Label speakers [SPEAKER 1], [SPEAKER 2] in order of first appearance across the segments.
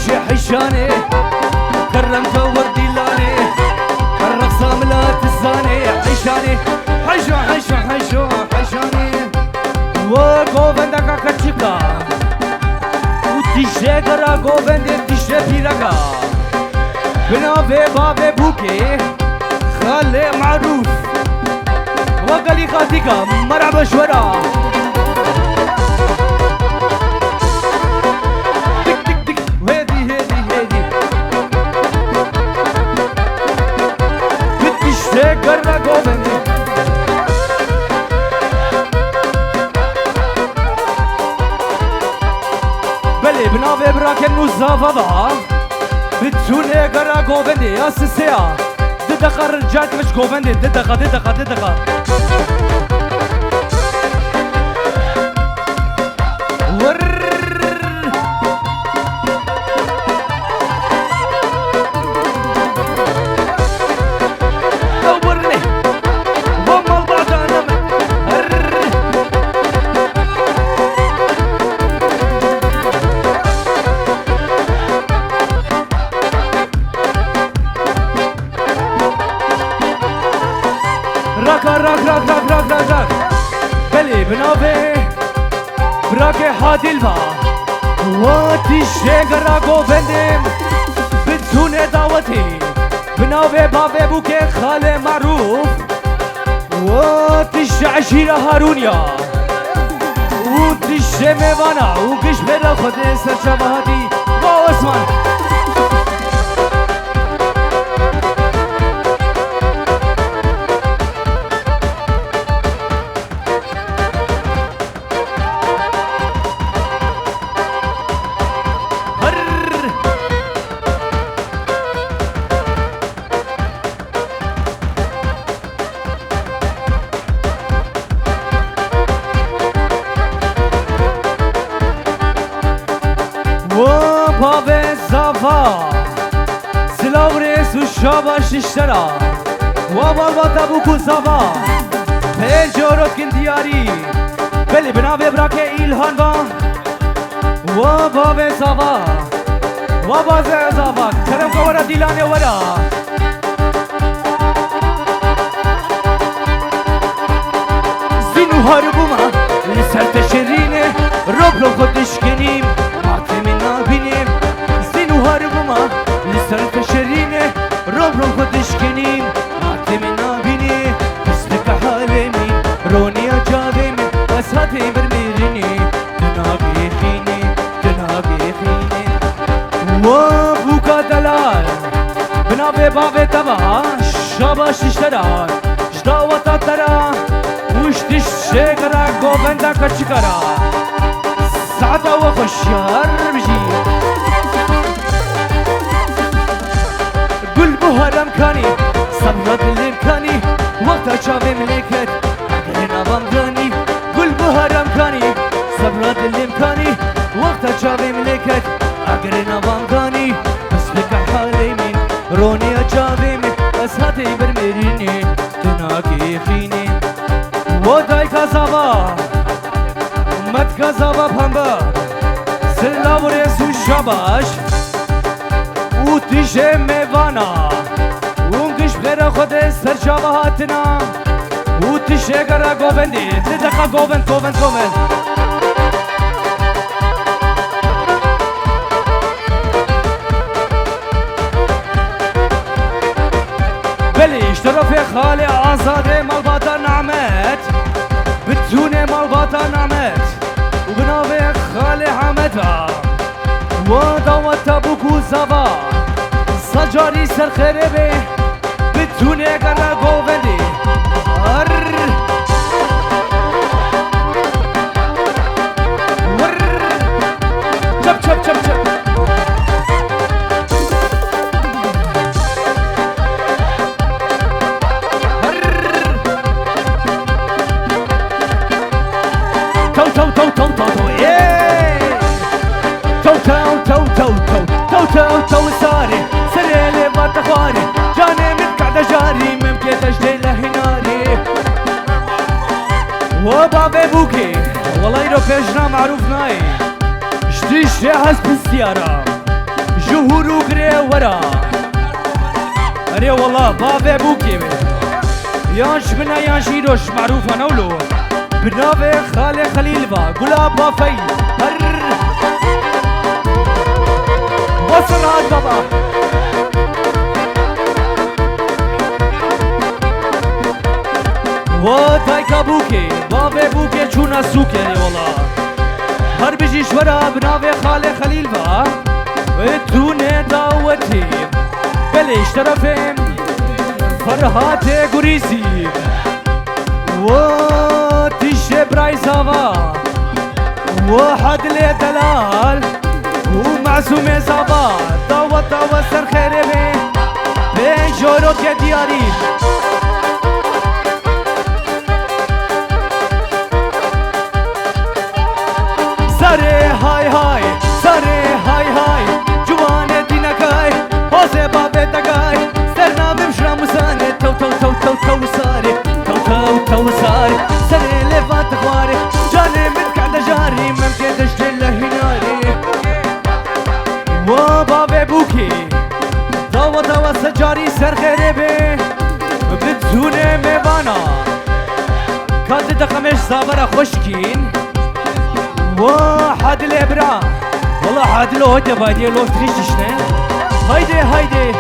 [SPEAKER 1] تيجي حشاني كرمت وردي لاني الرقصة ملات الزاني حشاني حشو حشو حشو حشاني وقوبندك كتشكا وتيجي قرا قوبند تيجي بيرقا بنابي بابي بوكي خالي معروف وقالي خاتيكا مرحبا شورا دك دك دك هادي هادي هادي بتيجي قرا قوبند بلي بنابي براكن وزافا بتشوني قرا قوبند يا سيسيا ددقة رجعت مش قوبند ددقة ددقة ددقة راك بلي بنافي براكي حادي البا واتي الشيقرا قوبندم بتسوني دعوتي بنافي بابي بوكي خالي معروف واتي الشعشيرة هارونيا واتي الشميوانا وقش بيرا خدي سرشابهاتي واو اسمان بابي زافا سلاوريس وشاباش اشترى وبابا تابوكو زافا بيجورت كن دياري بلي بنابي براكي إلهان با وبابي زافا وبابا زافا كرم كورا ديلاني ورا زينو هاربوما لسر تشريني روبلو قدش كنيم لسر تشريني روبرو خدش كنيم عاتي من نابيني بسلك حالمي روني أجابي من أسهاتي برميريني دنابي خيني دنابي خيني وابوكا دلال بنابي بابي تبا شاباش اشترى جداوة ترى وشتش شكرا قوبندا كتشكرا سعدا وخشيار بجي هرم كاني صبرت الامكاني وقت شافي ملكت اقرنا بامداني قل بهرم كاني صبرت الامكاني وقت شافي ملكت اقرنا بامداني بس لك حالي من روني اجابي من اسهاتي برميريني تناكي خيني وداي كازابا مت كازابا بهمبا سلاوريس وشاباش وتيجي ميوانا ونقش بغير خود سرشابهاتنا وتيجي قرا قوبندي تدقى قوبند قوبند قوبند بلي اشتروا في خالي عزادي مالباتا نعمت بتوني مالباتا نعمت وبنابي خالي حمدها ودوت تبوكو زبا سجاري سر خربي بتوني قرا قوبندي چپ چپ چپ چپ تو ساري سريلي ما تخواني جاني متقعدة جاري ممكن تجدي لهناري وبابي بوكي والله يروح يجنا معروف ناي جديش جاهز بالسيارة جهور وقري ورا اري والله بابا بوكي يانش بنا يانشيروش معروفة نولو بنافي خالي خليل با قلاب بافي هر وصل هاد بابا وتايكا بوكي بابا بوكي چونا سوكي والله هر بيجي شورا بنافي خالي خليل با اتوني داوتي بليش طرفين فرهاتي قريسي وتيشي براي زافا واحد لي دلال ومعزومي زافا داوة داوة سر خيري بين جوروك يا دياري ساري هاي هاي ساري هاي هاي جواني دينكاي هوزي بابي دقاي سرنا بمشرا مساني تو تو تو تو تو ساري تو تو تو ساري ساري لفات خواري جاني من قاعدة جاري ممكن تشتري لهناري وبابي بوكي دوا دوا سجاري سر غريبي بتزوني ميبانا كانت دقمش صابرة خوشكين واحد الابره والله حد لو هدي بادي لو تريشتنا هايدي هايدي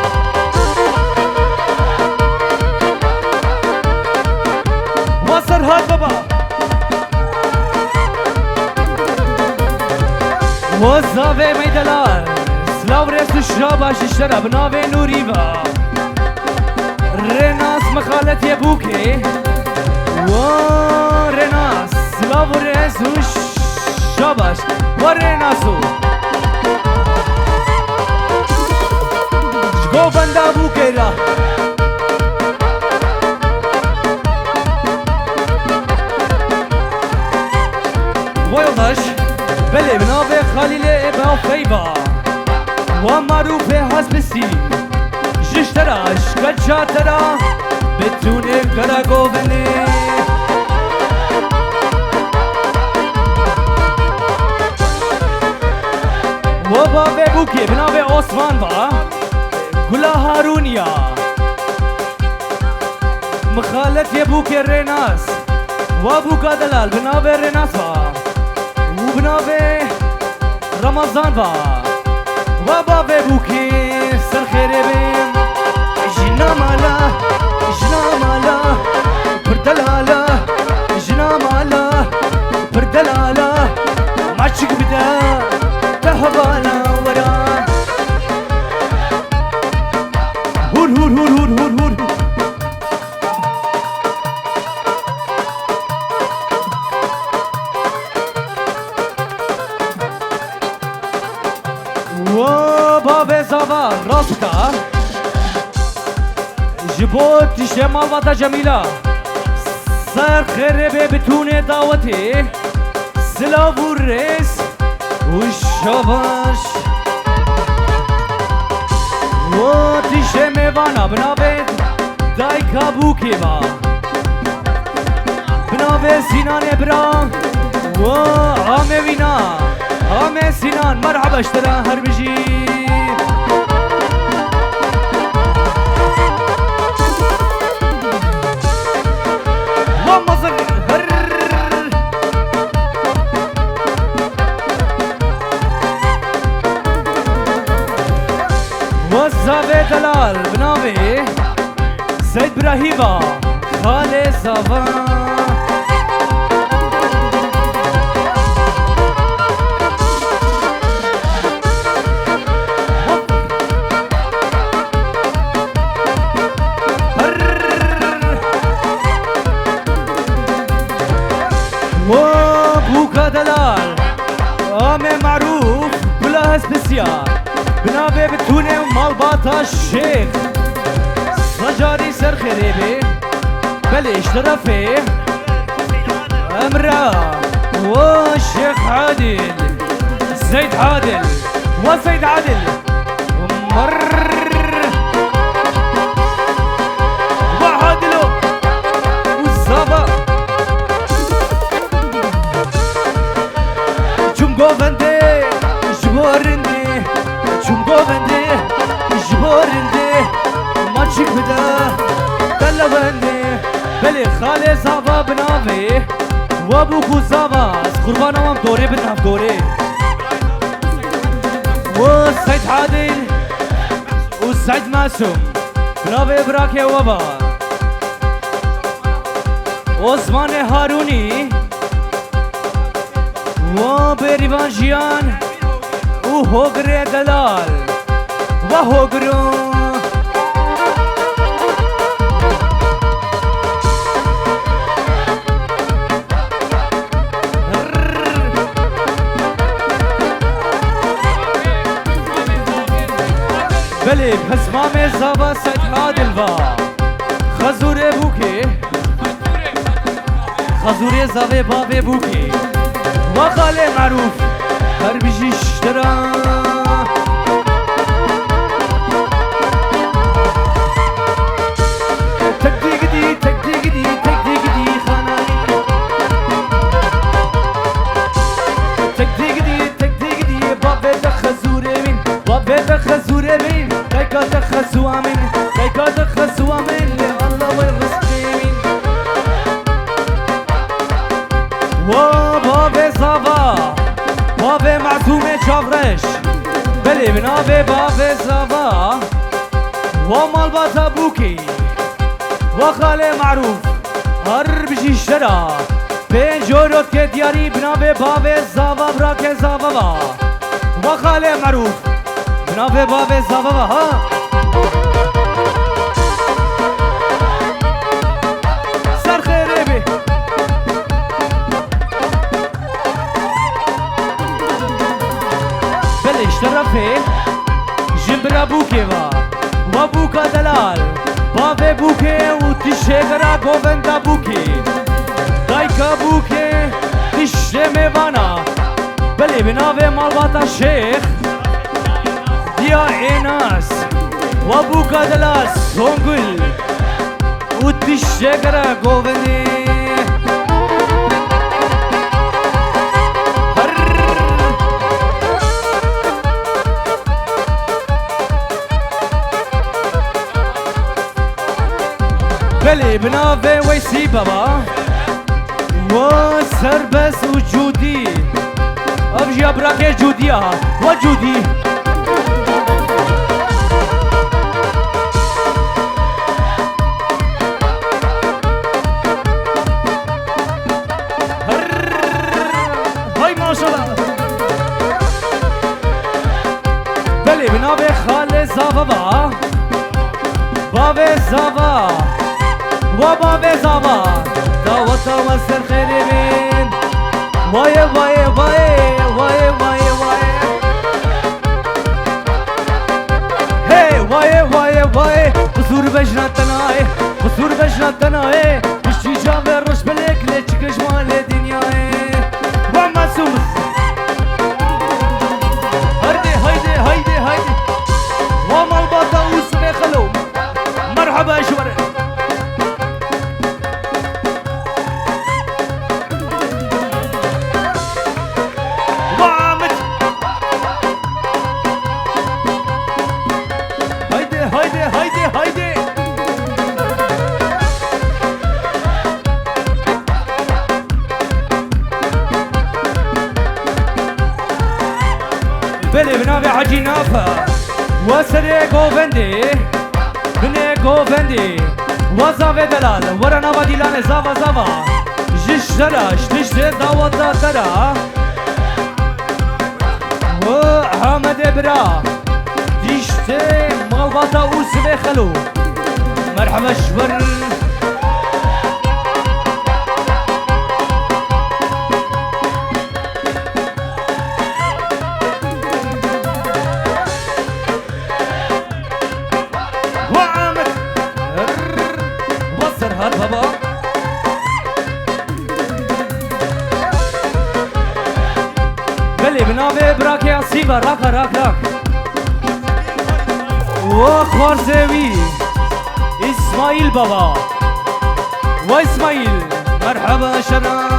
[SPEAKER 1] وصر هاد بابا وزافي ميدلال سلاو ريس الشرابة ششرة بنافي نوريبا ريناس مخالت يبوكي وريناس سلاو ريس شاباش وريناسو شكو بندا بوكيرا ويضش بلي بنافي خليل ابا فيبا ومعروف حسبسي جشتراش كتشاترا بتوني كراغو بني وبابا بوكي بنافي عثمان با كلها هارونيا مخالت يبوكي ريناس وابوكا دلال بنافي ريناس با وبنافي رمضان با وبابا بوكي سر خيري بين جنا مالا جنا مالا بردلالا جنا مالا بردلالا ماشيك بدا تهبانا ورا هور هور هور هور هور هور وبابا زافا راسكا جبوت شمال باتا جميلة سر خربي بتوني دعوتي سلاو الرئيس والشباش وتيشي ميوانا بنافي دايكا بوكي با بنافي سينان ابرام وعامي وينا عامي سينان مرحبا اشترا هربجي ومزر وزافي دلال بنافي سيد براهيبا خالي صافا وبوكا دلال عامي معروف كلها سبيسيال بنافي بتوني ومالباطا الشيخ صجاري سر خريبي بليش طرفي امرأة والشيخ عادل زيد عادل وزيد عادل وعادلو والزابا جمقو فندي جبورندي چون گوونده جبورنده ماچک بده دلونده بله خاله زاوا بناوه و بوکو زاوا از قربانم هم دوره بناف دوره و سید عادل و سید معصوم بناوه براکه وبا عثمان هارونی و بریوان جیان و هوگر دلال و هوگرو بله پس مام زابا سید عادل و خزوره بوکه خزوره زاوه بابه بوکه و خاله معروف هر بجیشترا تک دیگدی خانایی تک دیگدی بابه دخزوره من بابه دخزوره من دایکا دخزوا من دایکا دخزوا من الله والرزقی من و بابه زاوا بابه معصوم چاورش بله بنابه بابه زاوا و مالباتا بوکی و خاله معروف هر بجی شرا بین جورت که دیاری بنابه بابه زاوا براک زاوا و خاله معروف بنابه بابه زاوا ها سر خیره بی بلش طرفه جنبرا بوکه و بوکا دلال بابه بوکه و تشگرا گووندا بوکه دایکا بوکه تشه میوانا بله بناوه مالباتا شیخ دیا ایناس و بوکا دلال سونگل و تشگرا گوونده بله بناوه ویسی بابا و سربس و جودی افجیا براکه جودی ها و جودی های ماشالله بله بناوه خاله زاوا بابه زاوا و بابه زاوا دعوتا و سر خیلی بین وای وای وای وای وای وای هی وای وای وای بزور بجنا تنای بزور بجنا تنای بشتی جاوه روش بلیک لیچکش مال دنیای و مسوم هرده هایده هایده هایده و مالباتا و سبه خلو مرحبا شوره بله بنابه حاجی نافا و سر گوونده بنه گوونده و زاوه دلال ورا نوا دیلان زاوا زاوا جش درش تشت داوتا ترا و حامد برا تشت مالباتا اوسبه خلو مرحبا شور بنابه براکه آسیبا راک راک راک و خوارزوی اسماعیل بابا و اسماعیل مرحبا شنا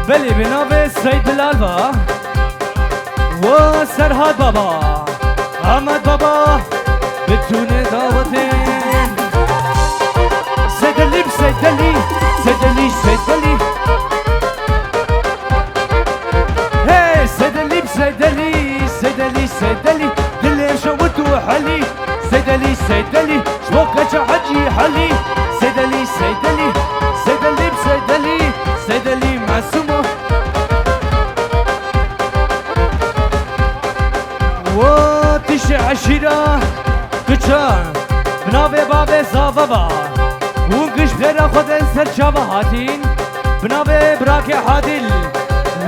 [SPEAKER 1] بلي بنابه سيد بلالبا وسرهاد بابا احمد بابا بتونه دعوتين سيدلي بسيدلي سيدلي سيدلي هي سيدلي بسيدلي سيدلي سيدلي دلي شوت وحلي سيدلي سيدلي شبوك حجي حلي سيدلي سيدلي سيدلي بسيدلي سيدلي معسومه وتش عشيرة كتشان بنابه بابه زاببا ونقش بغير خودن سرچاوه هاتين بنابه براك حادل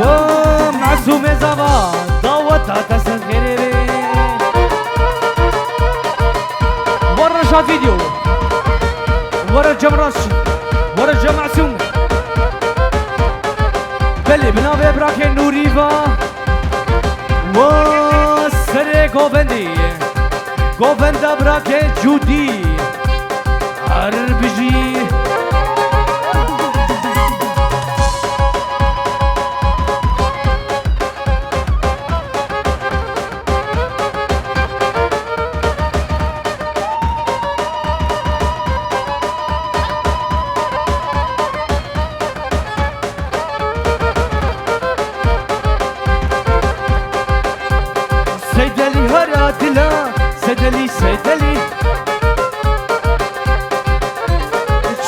[SPEAKER 1] ومعسوم زابا دعوت هاتسن غيري ورا شاد فيديو ورا جمراش ورا جمعسوم بلي بنابه براك نوريفا وسر گوبندی گوبندا براک جودی عربجی سيدلي هراتلا سيدلي سيدلي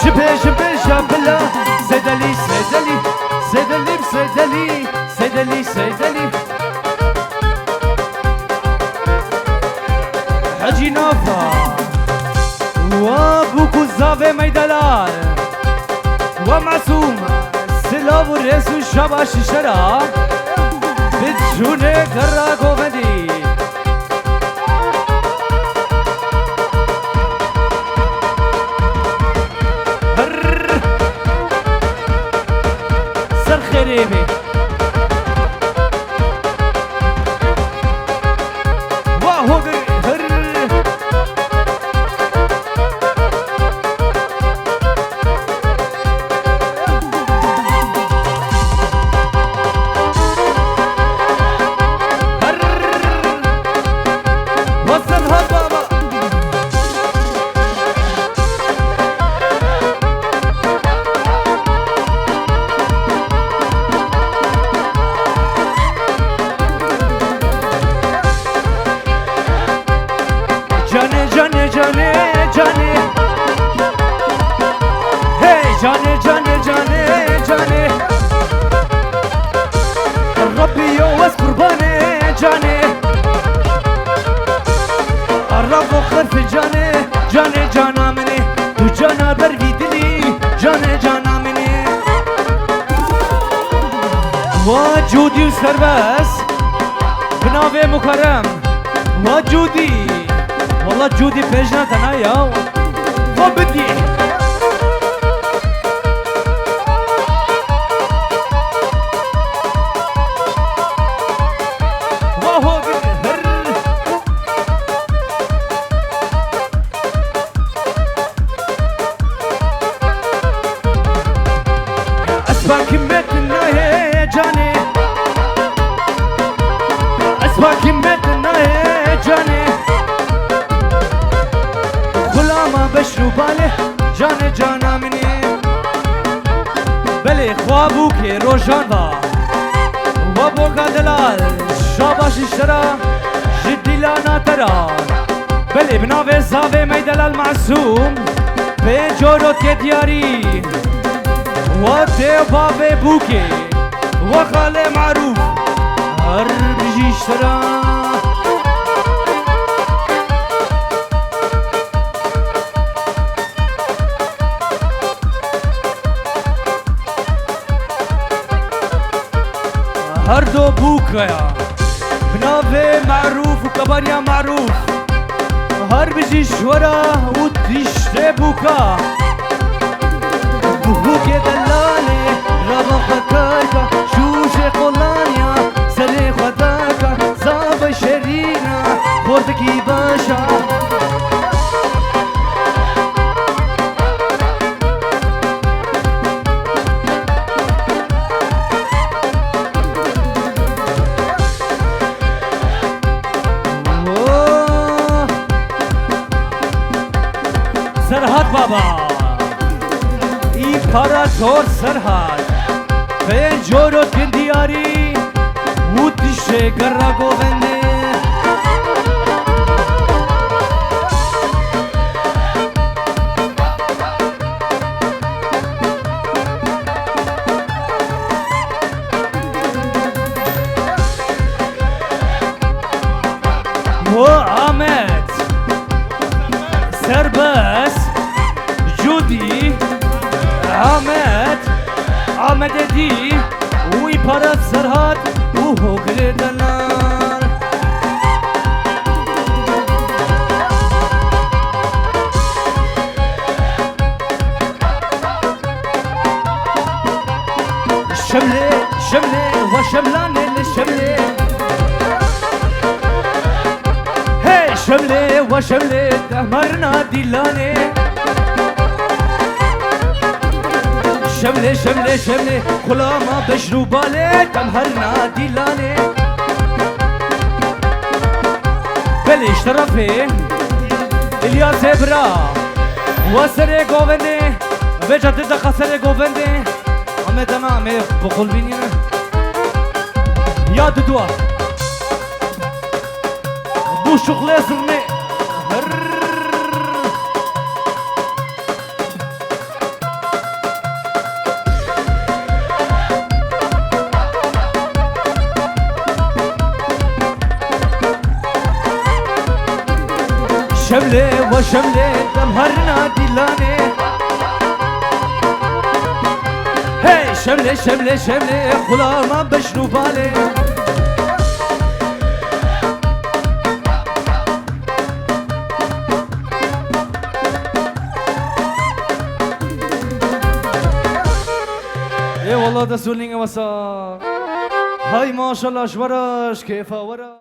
[SPEAKER 1] شبه شبه شابلا سيدلي سيدلي سيدلي بسيدلي سيدلي سيدلي حجي نافا وابوكو الزافي ميدلال ومعصوم سلاف الرئيس الشباش الشرا بتجوني قرا قوفدي سر خريبي واهو هر جاني جاني جاني جاني ربي يوز قرباني جاني الرب خلف جاني جاني جانا مني وجانا بربي دلي جاني جانا مني وجودي وسربس بنابي مكرم وجودي والله جودي بيجنا تنايا وبدي جاني جانا مني بلي خوابوك روشان با وابوكا دلال شاباش اشترا جدي لانا ترى بلي بناوي زاوي ميدلال معصوم بجورت يدياري ودي بابي بوكي وخالي معروف هربجي اشترا هردو بوكا بنافي معروف وكباريا معروف هربجي شورا وتشتي بوكا بوكي دلالي رابا خكايكا شوشي قولانيا سلي خداكا زابا شرينا بورتكي باشا para zor serhat Penjoro kendiyari Udishe garra govende و Ahmet Serbest Judy Ahmet Edi Uy Parat Serhat Uho Gledanar شملة وشملانة للشملة شملة وشملة دمرنا دلاني شملة خلاما بشرو بالي دمرنا دلاني بلش طرفي الياس برا وسري قوفندي بجد دخسري قوفندي عمي تمامي بقول بيني يا دوا Bu şukle zırne شملة وشملة دمهرنا دلاني هي شملة خلاما بشنو بالي والله ده سولينغ وسا هاي ما شاء الله شورش كيف ورا